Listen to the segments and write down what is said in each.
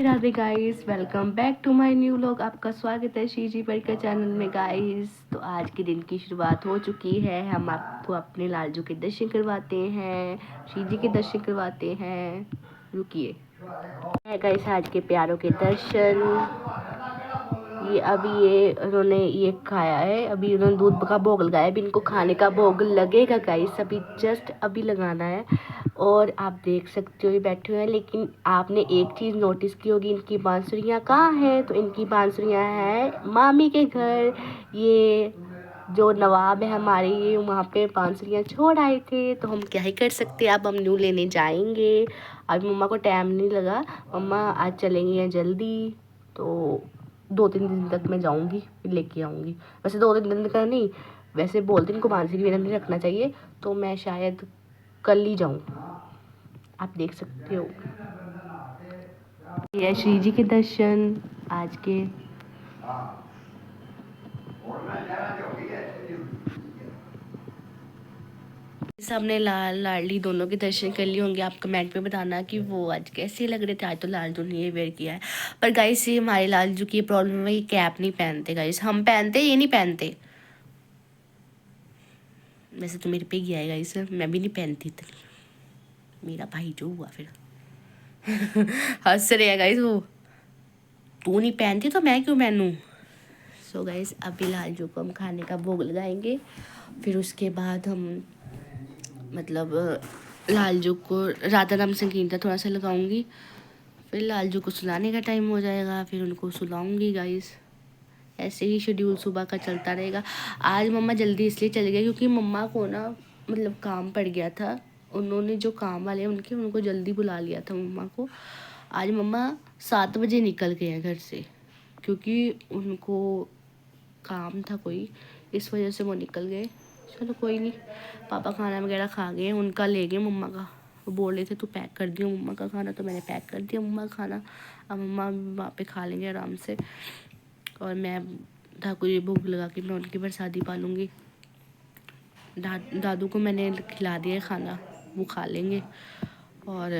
Radhe guys, welcome back to my new vlog. आपका स्वागत है शीजी पर का चैनल में गाइस। तो आज के दिन की शुरुआत हो चुकी है। हम आपको अपने लालजू के दर्शन करवाते हैं, शीजी के दर्शन करवाते हैं। रुकिए गाइस, आज के प्यारों के दर्शन। ये उन्होंने ये खाया है, अभी उन्होंने दूध का भोग लगाया, अभी इनको खाने का भोग लगेगा गाइस, अभी जस्ट अभी लगाना है। और आप देख सकते हो ये बैठे हुए हैं, लेकिन आपने एक चीज़ नोटिस की होगी, इनकी बांसुरियाँ कहाँ हैं? तो इनकी बांसुरियाँ हैं मामी के घर। ये जो नवाब है हमारे, ये वहाँ पे बांसुरियाँ छोड़ आए थे, तो हम क्या ही कर सकते हैं। अब हम न्यू लेने जाएंगे। अभी मम्मा को टाइम नहीं लगा, मम्मा आज चलेंगे जल्दी, तो 2-3 दिन तक मैं जाऊँगी फिर लेके आऊँगी। वैसे 2-3 दिन का नहीं, वैसे बोलते इनको बांसुरी वगैरह नहीं रखना चाहिए, तो मैं शायद कल ही जाऊँ। आप देख सकते हो ये श्री जी के दर्शन आज के। सबने लाल लाडली दोनों के दर्शन कर लिए होंगे। आप कमेंट में बताना कि वो आज कैसे लग रहे थे। आज तो लालजू ने ये वेयर किया है, पर गाइस ये हमारे लालजू की प्रॉब्लम है, ये कैप नहीं पहनते गाइस। हम पहनते, ये नहीं पहनते। वैसे तो मेरे पे गया है गाइस, मैं भी नहीं पहनती इतनी। मेरा भाई जो हुआ फिर हंस रहे हैं गाइस वो, तू नहीं पहनती तो मैं क्यों पहनूं। सो गाइस, अभी लालजू को हम खाने का भोग लगाएंगे, फिर उसके बाद हम मतलब लालजू को राधा नाम संगीता थोड़ा सा लगाऊंगी, फिर लालजू को सुलाने का टाइम हो जाएगा, फिर उनको सुलाऊंगी गाइस। ऐसे ही शेड्यूल सुबह का चलता रहेगा। आज मम्मा जल्दी इसलिए चल गए क्योंकि मम्मा को ना मतलब काम पड़ गया था। उन्होंने जो काम वाले उनको जल्दी बुला लिया था मम्मा को। आज मम्मा 7 बजे निकल गए हैं घर से, क्योंकि उनको काम था कोई, इस वजह से वो निकल गए। चलो कोई नहीं, पापा खाना वगैरह खा गए, उनका ले गए मम्मा का। वो बोल रहे थे तू पैक कर दियो मम्मा का खाना, तो मैंने पैक कर दिया मम्मा का खाना। अब मम्मा वहाँ पे खा लेंगे आराम से, और मैं ठाकुर जी भोग लगा के मैं उनकी प्रसादी पालूंगी। दादू को मैंने खिला दिया है खाना, वो खा लेंगे। और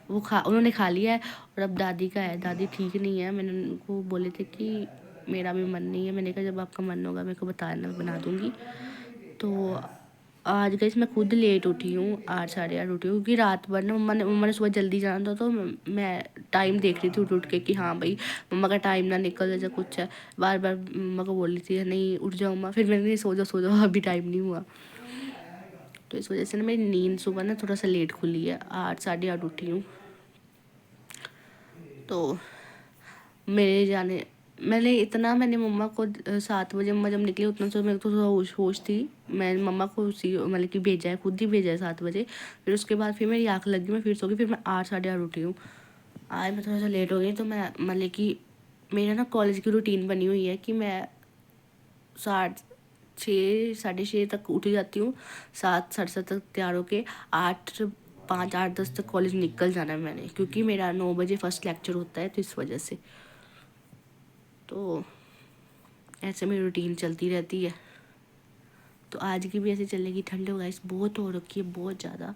उन्होंने खा लिया है। और अब दादी का है, दादी ठीक नहीं है। मैंने उनको बोले थे कि मेरा भी मन नहीं है, मैंने कहा जब आपका मन होगा मेरे को बताना, बना दूँगी। तो आज गई मैं खुद लेट उठी हूँ, 8-8:30 उठी हूँ, क्योंकि रात भर ना मम्मा ने सुबह जल्दी जाना था, तो मैं टाइम देख रही थी उठ के कि हाँ भाई मम्मा का टाइम ना निकल जाए कुछ है। बार बार मम्मा को बोल रही थी नहीं उठ जाओ मम्मा, फिर मैंने सो जाओ अभी टाइम नहीं हुआ। तो इस वजह से ना मेरी नींद सुबह ना थोड़ा सा लेट खुली है, 8-8:30 उठी हूँ। तो मैंने मम्मा को 7 बजे मम्मा जब निकली उतना तो मेरे को थोड़ा होश थी। मैं मम्मा को उसी मतलब कि भेजा है, खुद ही भेजा है 7 बजे। फिर उसके बाद फिर मेरी आँख लगी, मैं फिर सो गई, फिर मैं 8-8:30 उठी हूँ। आज मैं थोड़ा सा लेट हो गई, तो मैं मतलब कि मेरा ना कॉलेज की रूटीन बनी हुई है कि मैं 6:30 6:30 तक उठ जाती हूँ, 7 साढ़े 7 तक तैयार होके 8:05 8:10 तक कॉलेज निकल जाना है मैंने, क्योंकि मेरा 9 बजे फर्स्ट लेक्चर होता है, तो इस वजह से। तो ऐसे मेरी रूटीन चलती रहती है। तो आज की भी ऐसे चलेगी। ठंड गाइस बहुत हो रखी है, बहुत ज़्यादा।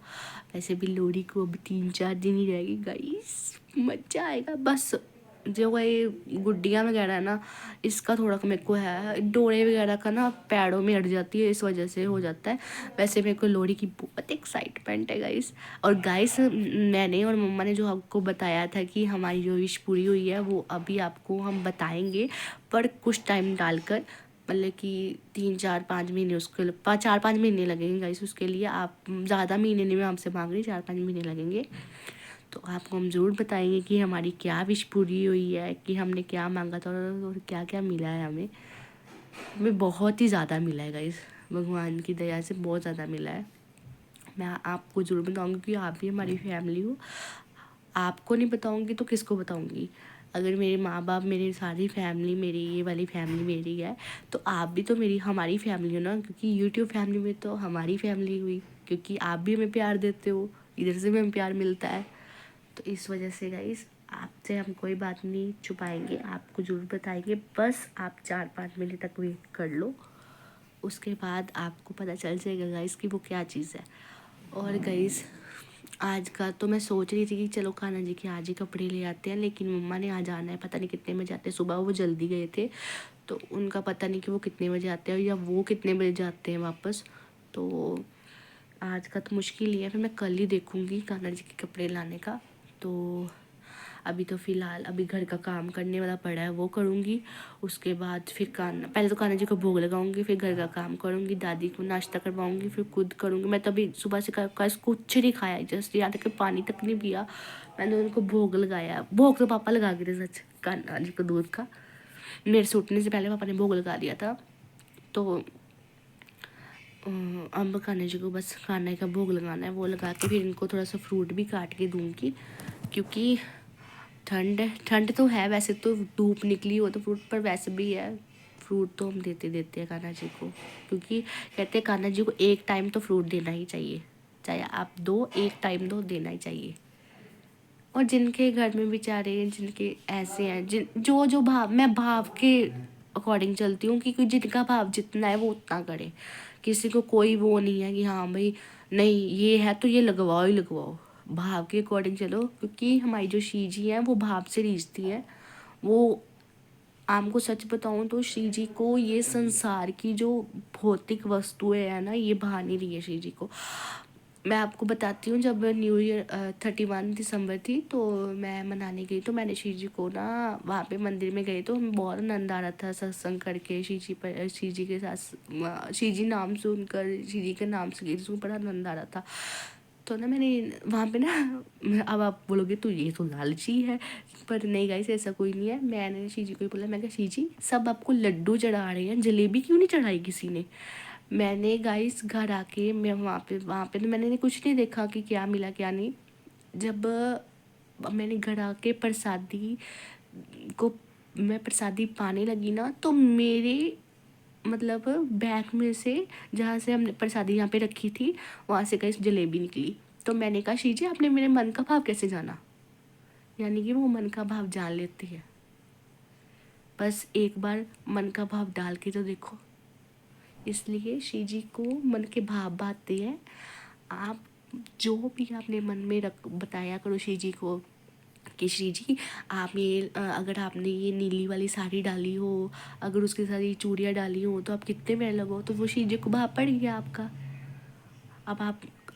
ऐसे भी लोहड़ी को अभी 3-4 दिन ही रहेगी गाइस, मज़ा आएगा। बस जो ये गुड्डियाँ वगैरह है ना, इसका थोड़ा मेरे को है, डोरे वगैरह का ना पैरों में अड़ जाती है, इस वजह से हो जाता है। वैसे मेरे को लोहड़ी की बहुत एक्साइटमेंट है गाइस। और गाइस मैंने और मम्मा ने जो आपको बताया था कि हमारी जो विश पूरी हुई है, वो अभी आपको हम बताएंगे, पर कुछ टाइम डालकर। मतलब कि 3-4-5 महीने, उसके 4-5 महीने लगेंगे गाइस उसके लिए। आप ज़्यादा महीने नहीं, मैं आपसे मांग रही, 4-5 महीने लगेंगे। तो आपको हम ज़रूर बताएंगे कि हमारी क्या विश पूरी हुई है, कि हमने क्या मांगा था और क्या क्या मिला है हमें। हमें बहुत ही ज़्यादा मिला है गाइस, भगवान की दया से बहुत ज़्यादा मिला है। मैं आपको ज़रूर बताऊँगी कि आप भी हमारी फैमिली हो। आपको नहीं बताऊँगी तो किसको बताऊँगी? अगर मेरे माँ बाप, मेरी सारी फैमिली, मेरी ये वाली फैमिली मेरी है, तो आप भी तो हमारी फैमिली हो ना, क्योंकि यूट्यूब फैमिली में तो हमारी फैमिली हुई, क्योंकि आप भी हमें प्यार देते हो, इधर से भी हमें प्यार मिलता है। तो इस वजह से गाइस आपसे हम कोई बात नहीं छुपाएंगे, आपको ज़रूर बताएंगे। बस आप 4-5 महीने तक वेट कर लो, उसके बाद आपको पता चल जाएगा गाइस कि वो क्या चीज़ है। और गाइस आज का तो मैं सोच रही थी कि चलो कान्हा जी के आज ही कपड़े ले आते हैं, लेकिन मम्मा ने आज आना है, पता नहीं कितने बजे आते हैं। सुबह वो जल्दी गए थे तो उनका पता नहीं कि वो कितने बजे आते हैं या वो कितने बजे जाते हैं वापस। तो आज का तो मुश्किल ही है, फिर मैं कल ही देखूँगी कान्हा जी के कपड़े लाने का। तो अभी तो फ़िलहाल अभी घर का काम करने वाला पड़ा है, वो करूँगी। उसके बाद फिर पहले तो कान्हा जी को भोग लगाऊंगी, फिर घर का काम करूँगी, दादी को नाश्ता करवाऊँगी, फिर खुद करूँगी। मैं तो अभी सुबह से कुछ नहीं खाया, जस्ट यहाँ तक कि पानी तक नहीं पिया। मैंने उनको भोग लगाया, भोग तो पापा लगा गए थे सच, कान्हा जी को दूध का। मेरे से उठने से पहले पापा ने भोग लगा दिया था। तो अब कान्हा जी को बस खाने का भोग लगाना है, वो लगा के फिर इनको थोड़ा सा फ्रूट भी काट के दूँगी, क्योंकि ठंड तो है, वैसे तो धूप निकली हो तो फ्रूट, पर वैसे भी है फ्रूट तो हम देते हैं कान्हा जी को, क्योंकि कहते हैं कान्हा जी को एक टाइम तो फ्रूट देना ही चाहिए, चाहे आप दो, एक टाइम दो, देना ही चाहिए। और जिनके घर में बेचारे जिनके ऐसे हैं, जो भाव, मैं भाव के अकॉर्डिंग चलती हूँ, कि जिनका भाव जितना है वो उतना करे। किसी को कोई वो नहीं है कि हाँ भाई नहीं ये है तो ये लगवाओ ही लगवाओ, भाव के अकॉर्डिंग चलो, क्योंकि हमारी जो श्री जी हैं वो भाव से रीझती हैं। वो आपको सच बताऊं तो श्री जी को ये संसार की जो भौतिक वस्तुएं है ना, ये भा नहीं रही है श्री जी को। मैं आपको बताती हूँ, जब न्यू ईयर 31 दिसंबर थी तो मैं मनाने गई, तो मैंने श्री जी को ना वहाँ पे मंदिर में गए तो हमें बहुत आनंद आ रहा था सत्संग करके, श्री जी के साथ, श्री जी नाम सुनकर, श्री जी के नाम से गई तो बड़ा आनंद आ रहा था। तो ना मैंने वहाँ पे ना, अब आप बोलोगे तो ये तो लालची है, पर नहीं गाइस ऐसा कोई नहीं है। मैंने श्री जी को ही बोला, मैं कहा श्री जी सब आपको लड्डू चढ़ा रहे हैं, जलेबी क्यों नहीं चढ़ाई किसी ने। मैंने गाइस घर आके मैं वहाँ पे तो मैंने कुछ नहीं देखा कि क्या मिला क्या नहीं। जब मैंने घर आके प्रसादी को मैं प्रसादी पाने लगी ना, तो मेरे मतलब बैग में से, जहाँ से हमने प्रसादी यहाँ पे रखी थी, वहाँ से कहीं जलेबी निकली। तो मैंने कहा श्री जी आपने मेरे मन का भाव कैसे जाना, यानी कि वो मन का भाव जान लेती है। बस एक बार मन का भाव डाल के तो देखो। इसलिए श्री जी को मन के भाव बांधते हैं। आप जो भी आपने मन में रख बताया करो श्री जी को कि श्री जी आप ये अगर आपने ये नीली वाली साड़ी डाली हो, अगर उसके साथ ये चूड़ियाँ डाली हो तो आप कितने में लगो, तो वो श्री जी को भाव पड़ गया आपका। अब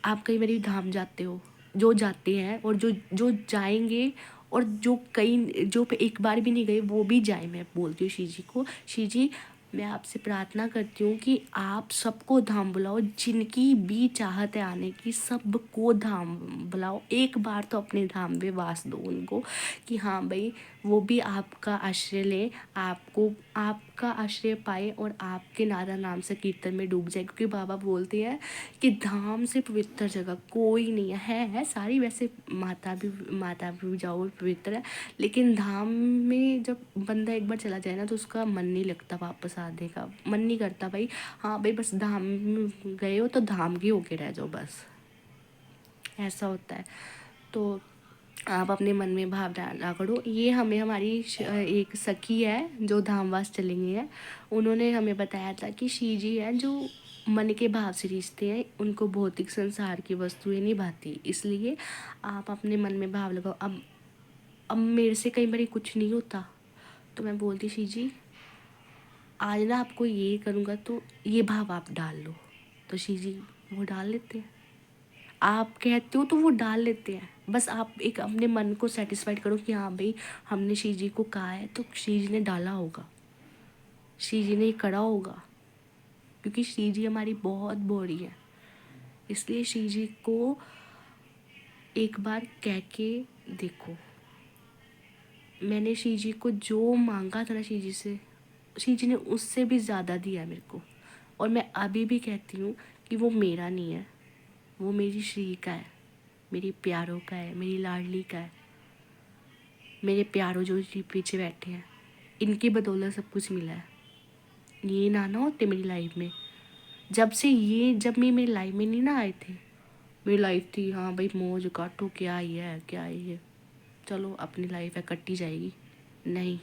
आप कई बार धाम जाते हो, जो जाते हैं और जो जो जाएंगे, और जो एक बार भी नहीं गए वो भी जाए। मैं बोलती हूँ श्री जी को, श्री जी मैं आपसे प्रार्थना करती हूँ कि आप सबको धाम बुलाओ, जिनकी भी चाहत है आने की सबको धाम बुलाओ। एक बार तो अपने धाम में वास दो उनको, कि हाँ भाई वो भी आपका आश्रय ले, आपको आपका आश्रय पाए और आपके नारा नाम से कीर्तन में डूब जाए। क्योंकि बाबा बोलते हैं कि धाम से पवित्र जगह कोई नहीं है सारी, वैसे माता भी जाओ पवित्र है, लेकिन धाम में जब बंदा एक बार चला जाए ना तो उसका मन नहीं लगता वापस आने का, मन नहीं करता भाई। हाँ भाई बस धाम में गए हो तो धाम के होके रह जाओ, बस ऐसा होता है। तो आप अपने मन में भाव डाला करो। ये हमें हमारी एक सखी है जो धामवास चलेंगे हैं, उन्होंने हमें बताया था कि श्री जी हैं जो मन के भाव से रिश्ते हैं, उनको भौतिक संसार की वस्तुएं नहीं भाती। इसलिए आप अपने मन में भाव लगाओ। अब मेरे से कई बार कुछ नहीं होता तो मैं बोलती श्री जी आज ना आपको ये करूँगा तो ये भाव आप डाल लो, तो श्री जी वो डाल लेते हैं। आप कहते हो तो वो डाल लेते हैं। बस आप एक अपने मन को सेटिस्फाइड करो कि हाँ भाई हमने श्री जी को कहा है तो श्री जी ने डाला होगा, श्री जी ने करा होगा, क्योंकि श्री जी हमारी बहुत बोरी है। इसलिए श्री जी को एक बार कह के देखो। मैंने श्री जी को जो मांगा था ना श्री जी से, श्री जी ने उससे भी ज़्यादा दिया मेरे को। और मैं अभी भी कहती हूँ कि वो मेरा नहीं है, वो मेरी श्री का है, मेरी प्यारों का है, मेरी लाडली का है। मेरे प्यारों जो जी पीछे बैठे हैं, इनकी बदौलत सब कुछ मिला है। ये ना होते मेरी लाइफ में, जब मेरी लाइफ में नहीं ना आए थे, मेरी लाइफ थी हाँ भाई मौज काटो, क्या ही है क्या ही है, चलो अपनी लाइफ है कट्टी जाएगी। नहीं,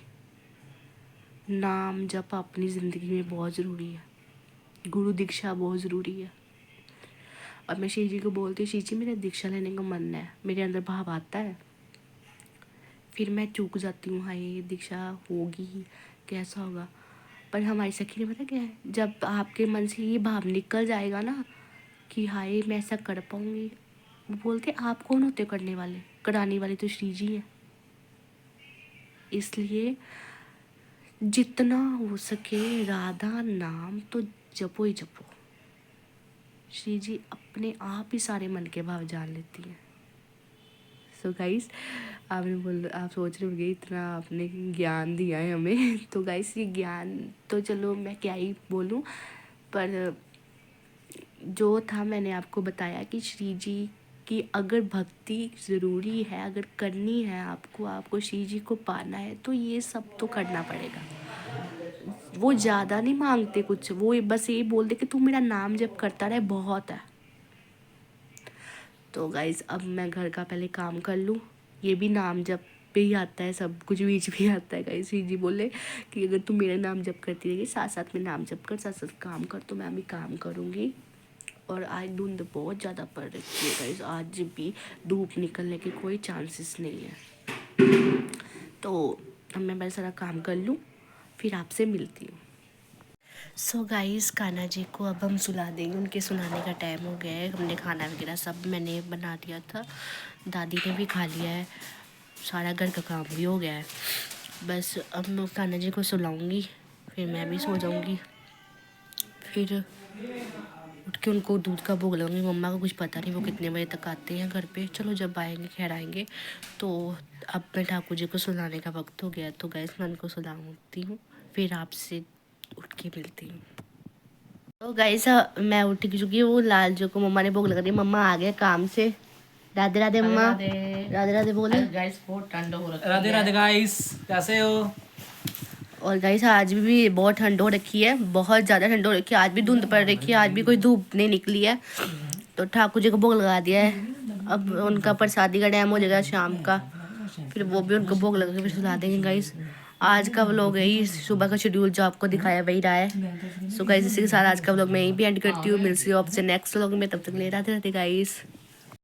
नाम जप अपनी ज़िंदगी में बहुत ज़रूरी है, गुरु दीक्षा बहुत ज़रूरी है। और मैं श्री जी को बोलती हूँ, श्री जी मेरा दीक्षा लेने का मन है, मेरे अंदर भाव आता है। फिर मैं चूक जाती हूँ, हाय दीक्षा होगी, कैसा होगा। पर हमारी सखी ने पता क्या है, जब आपके मन से ये भाव निकल जाएगा ना कि हाय मैं ऐसा कर पाऊँगी, वो बोलते आप कौन होते करने वाले, कराने वाले तो श्री जी हैं। इसलिए जितना हो सके राधा नाम तो जपो ही जपो। श्री जी अपने आप ही सारे मन के भाव जान लेती हैं। सो गाइस, आप सोच रहे होंगे इतना आपने ज्ञान दिया है हमें। तो गाइस ये ज्ञान तो चलो मैं क्या ही बोलूँ, पर जो था मैंने आपको बताया कि श्री जी की अगर भक्ति ज़रूरी है, अगर करनी है आपको श्री जी को पाना है तो ये सब तो करना पड़ेगा। वो ज़्यादा नहीं मांगते कुछ, वो बस ये बोलते कि तू मेरा नाम जप करता रहे, बहुत है। तो गाइज़ अब मैं घर का पहले काम कर लूँ, ये भी नाम जप पे ही आता है, सब कुछ बीच भी आता है। गाइज़ श्री जी बोले कि अगर तू मेरा नाम जप करती रहेगी, साथ साथ में नाम जप कर, साथ साथ काम कर, तो मैं भी काम करूँगी। और आज धुंध बहुत ज़्यादा पड़ रही है गाइज़, आज भी धूप निकलने के कोई चांसेस नहीं है। तो अब मैं बस सारा काम कर लूँ, फिर आपसे मिलती हूँ। सो गाइस कान्हा जी को अब हम सुला देंगे, उनके सुलाने का टाइम हो गया है। हमने खाना वगैरह सब मैंने बना दिया था, दादी ने भी खा लिया है, सारा घर का काम भी हो गया है। बस अब मैं कान्हा जी को सुलाऊंगी, फिर मैं भी सो जाऊंगी। फिर उठ के उनको दूध का भोग लगाऊंगी। मम्मा को कुछ पता नहीं वो कितने बजे तक आते हैं घर पे, चलो जब आएंगे खैर आएंगे। तो अब मैं ठाकुर जी को सुलाने का वक्त हो गया, तो गैस मैं उनको सुलाती हूँ, फिर आपसे उठ के मिलती हूँ। तो गाइस मैं उठ चुकी हूँ, लाल जो को मम्मा ने भोग लगा दिया। मम्मा आ गए काम से। राधे राधे मम्मा। राधे राधे बोले। गाइस बहुत ठंड हो रखी है। राधे राधे गाइस, कैसे हो? और गाइस आज भी बहुत ठंड हो रखी है, बहुत ज़्यादा ठंड हो रखी है। आज भी धुंध पड़ रखी है, आज भी कोई धूप नहीं निकली है। तो ठाकुर जी को भोग लगा दिया है, अब उनका प्रसादी का टाइम हो जाएगा शाम का, फिर वो भी उनको भोग लगा के फिर सुला देंगे। गाइस आज का व्लॉग यही, सुबह का शेड्यूल जो आपको दिखाया वही रहा है। सो गाइस इसी के साथ आज का व्लॉग मैं यहीं भी एंड करती हूँ। मिलती हूँ आपसे नेक्स्ट व्लॉग में, तब तक ले राधे राधे गाइस।